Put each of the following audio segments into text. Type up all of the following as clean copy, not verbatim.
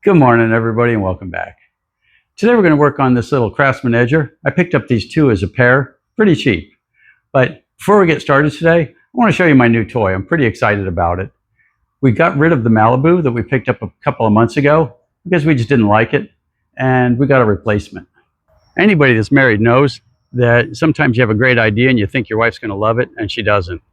Good morning, everybody, and welcome back. Today we're going to work on this little Craftsman edger. I picked up these two as a pair, pretty cheap. But before we get started today, I want to show you my new toy. I'm pretty excited about it. We got rid of the Malibu that we picked up a couple of months ago because we just didn't like it, and we got a replacement. Anybody that's married knows that sometimes you have a great idea and you think your wife's going to love it, and she doesn't.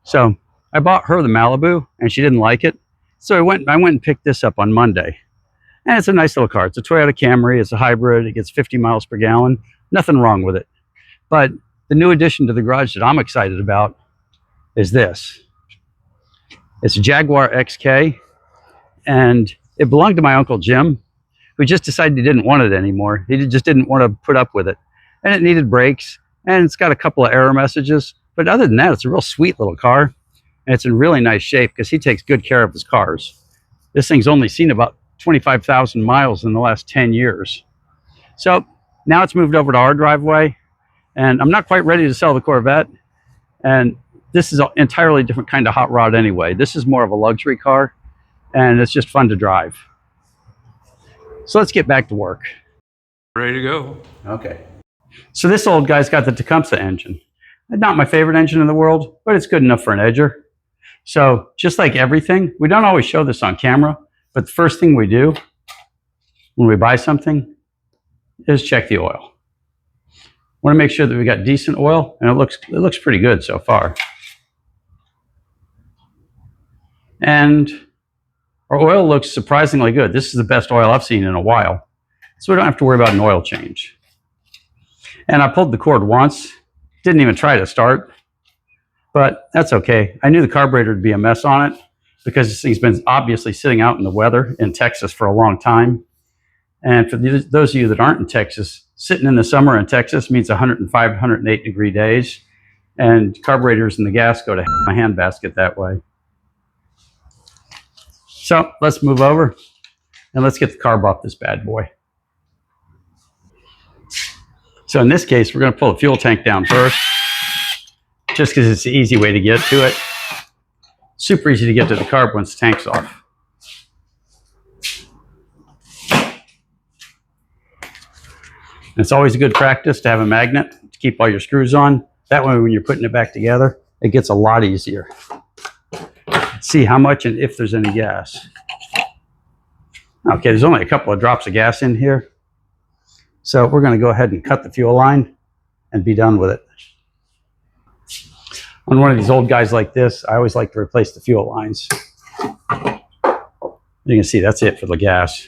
So I bought her the Malibu, and she didn't like it. So I went and picked this up on Monday. And it's a nice little car. It's a Toyota Camry. It's a hybrid. It gets 50 miles per gallon. Nothing wrong with it. But the new addition to the garage that I'm excited about is this. It's a Jaguar XK, and it belonged to my Uncle Jim, who just decided he didn't want it anymore. He just didn't want to put up with it. And it needed brakes, and it's got a couple of error messages. But other than that, it's a real sweet little car, and it's in really nice shape because he takes good care of his cars. This thing's only seen about 25,000 miles in the last 10 years. So now it's moved over to our driveway, and I'm not quite ready to sell the Corvette. And this is an entirely different kind of hot rod anyway. This is more of a luxury car, and it's just fun to drive. So let's get back to work. Ready to go. Okay. So this old guy's got the Tecumseh engine. Not my favorite engine in the world, but it's good enough for an edger. So just like everything, we don't always show this on camera, but the first thing we do when we buy something is check the oil. Want to make sure that we got decent oil, and it looks pretty good so far. And our oil looks surprisingly good. This is the best oil I've seen in a while, so we don't have to worry about an oil change. And I pulled the cord once, didn't even try to start, but that's okay. I knew the carburetor would be a mess on it, because this thing's been obviously sitting out in the weather in Texas for a long time. And for those of you that aren't in Texas, sitting in the summer in Texas means 105, 108 degree days. And carburetors and the gas go to my handbasket that way. So let's move over and let's get the carb off this bad boy. So in this case, we're going to pull the fuel tank down first, just because it's the easy way to get to it. Super easy to get to the carb once the tank's off. And it's always a good practice to have a magnet to keep all your screws on. That way when you're putting it back together, it gets a lot easier. See how much and if there's any gas. Okay, there's only a couple of drops of gas in here. So we're going to go ahead and cut the fuel line and be done with it. On one of these old guys like this, I always like to replace the fuel lines. You can see that's it for the gas.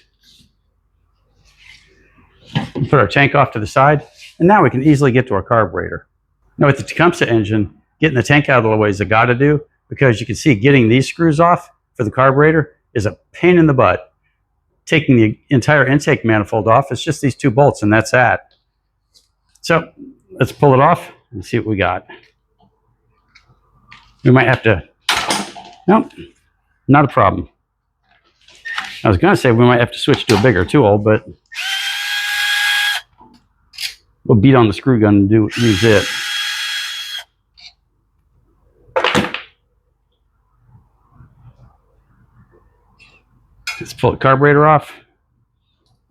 We put our tank off to the side, and now we can easily get to our carburetor. Now with the Tecumseh engine, getting the tank out of the way is a gotta do, because you can see getting these screws off for the carburetor is a pain in the butt. Taking the entire intake manifold off, it's just these two bolts, and that's that. So let's pull it off and see what we got. We might have to, nope, not a problem. I was going to say we might have to switch to a bigger tool, but we'll beat on the screw gun and use it. Let's pull the carburetor off,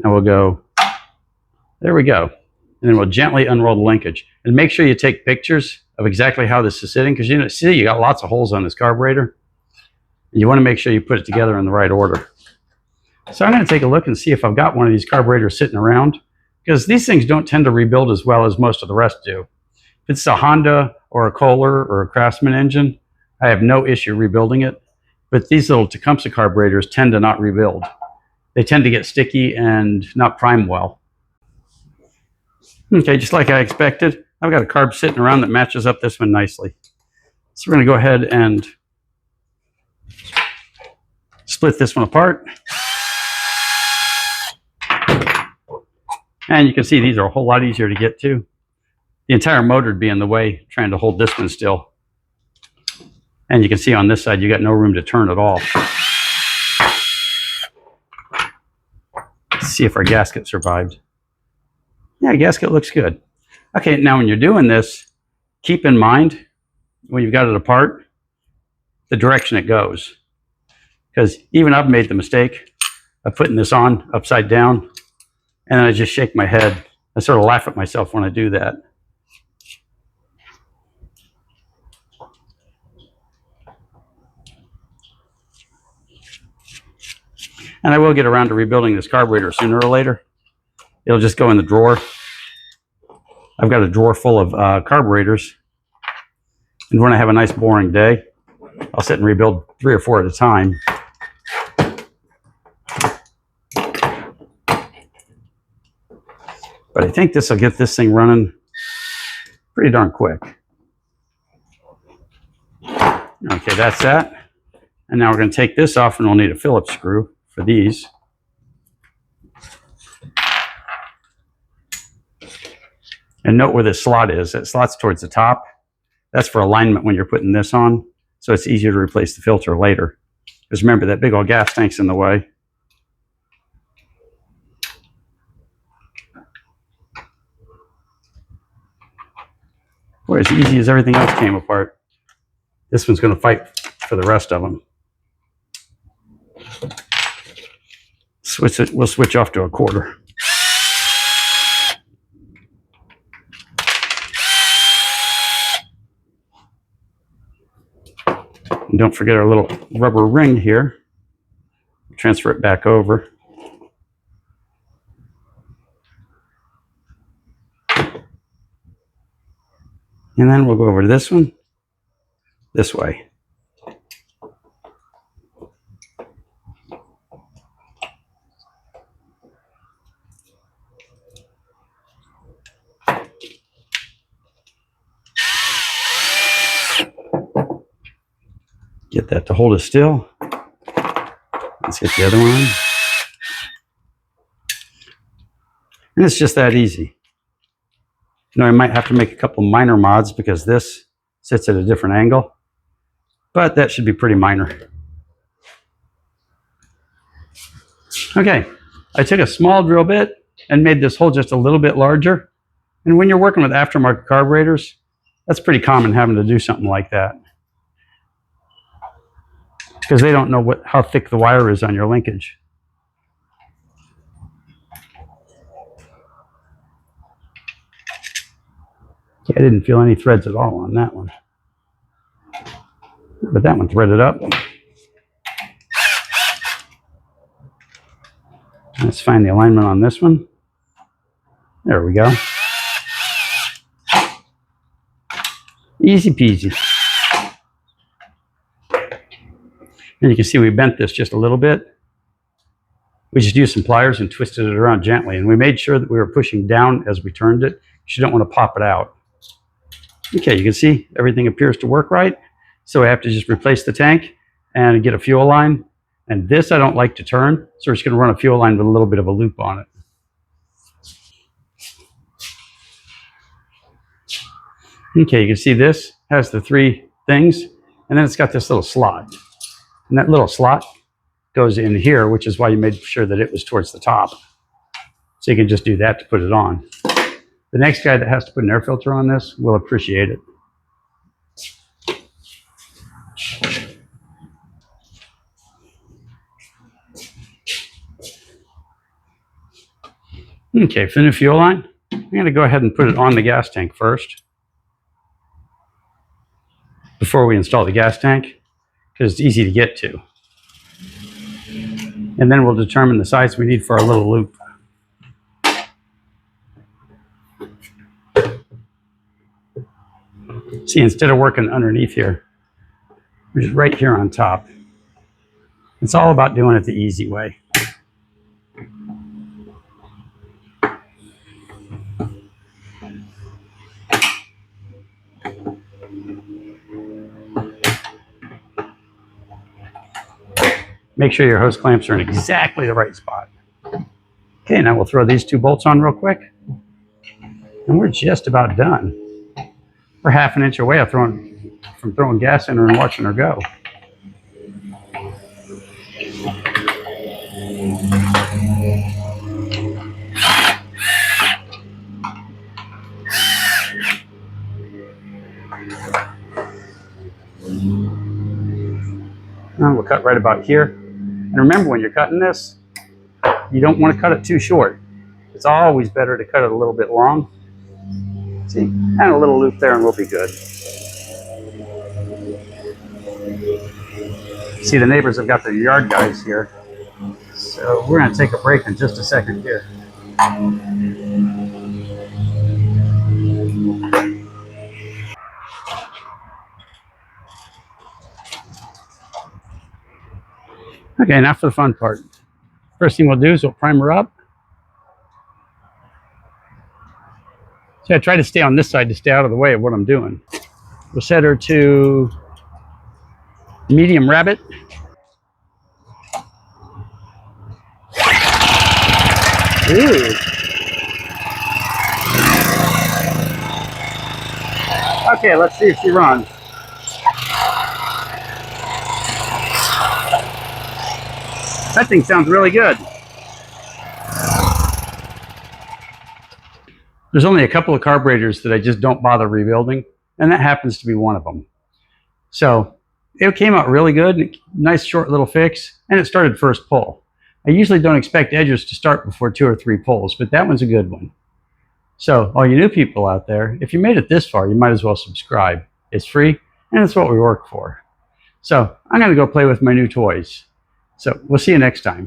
and we'll go, there we go. And then we'll gently unroll the linkage. And make sure you take pictures of exactly how this is sitting, because you got lots of holes on this carburetor. You want to make sure you put it together in the right order. So I'm going to take a look and see if I've got one of these carburetors sitting around, because these things don't tend to rebuild as well as most of the rest do. If it's a Honda or a Kohler or a Craftsman engine, I have no issue rebuilding it. But these little Tecumseh carburetors tend to not rebuild. They tend to get sticky and not prime well. Okay, just like I expected, I've got a carb sitting around that matches up this one nicely. So we're going to go ahead and split this one apart. And you can see these are a whole lot easier to get to. The entire motor would be in the way trying to hold this one still. And you can see on this side, you got no room to turn at all. Let's see if our gasket survived. Yeah, gasket looks good. Okay, now when you're doing this, keep in mind, when you've got it apart, the direction it goes. Because even I've made the mistake of putting this on upside down, and then I just shake my head. I sort of laugh at myself when I do that. And I will get around to rebuilding this carburetor sooner or later. It'll just go in the drawer. I've got a drawer full of carburetors. And when I have a nice boring day, I'll sit and rebuild 3 or 4 at a time. But I think this will get this thing running pretty darn quick. Okay, that's that. And now we're going to take this off, and we'll need a Phillips screw for these. And note where this slot is. That slot's towards the top. That's for alignment when you're putting this on, so it's easier to replace the filter later. Because remember, that big old gas tank's in the way. Boy, as easy as everything else came apart, this one's going to fight for the rest of them. We'll switch off to a quarter. And don't forget our little rubber ring here. Transfer it back over. And then we'll go over to this one, this way. Get that to hold us still. Let's get the other one. And it's just that easy. You know, I might have to make a couple minor mods because this sits at a different angle, but that should be pretty minor. Okay, I took a small drill bit and made this hole just a little bit larger. And when you're working with aftermarket carburetors, that's pretty common having to do something like that, because they don't know how thick the wire is on your linkage. I didn't feel any threads at all on that one, but that one threaded up. Let's find the alignment on this one. There we go. Easy peasy. And you can see we bent this just a little bit. We just used some pliers and twisted it around gently, and we made sure that we were pushing down as we turned it, because you don't want to pop it out. Okay, you can see everything appears to work right. So I have to just replace the tank and get a fuel line. And this I don't like to turn, so we're just going to run a fuel line with a little bit of a loop on it. Okay, you can see this has the 3 things, and then it's got this little slot. And that little slot goes in here, which is why you made sure that it was towards the top. So you can just do that to put it on. The next guy that has to put an air filter on this will appreciate it. Okay, for the new fuel line, I'm going to go ahead and put it on the gas tank first, before we install the gas tank, because it's easy to get to. And then we'll determine the size we need for our little loop. See, instead of working underneath here, we're just right here on top. It's all about doing it the easy way. Make sure your hose clamps are in exactly the right spot. Okay, now we'll throw these 2 bolts on real quick. And we're just about done. We're half an inch away from throwing gas in her and watching her go. And we'll cut right about here. And remember, when you're cutting this, You don't want to cut it too short. It's always better to cut it a little bit long. See, and a little loop there and we'll be good. See, the neighbors have got their yard guys here. So we're going to take a break in just a second here. Okay, now for the fun part. First thing we'll do is we'll prime her up. See, I try to stay on this side to stay out of the way of what I'm doing. We'll set her to medium rabbit. Ooh. Okay, let's see if she runs. That thing sounds really good. There's only a couple of carburetors that I just don't bother rebuilding, and that happens to be one of them. So it came out really good, nice short little fix, and it started first pull. I usually don't expect edgers to start before 2 or 3 pulls, but that one's a good one. So all you new people out there, if you made it this far, you might as well subscribe. It's free, and it's what we work for. So I'm going to go play with my new toys. So we'll see you next time.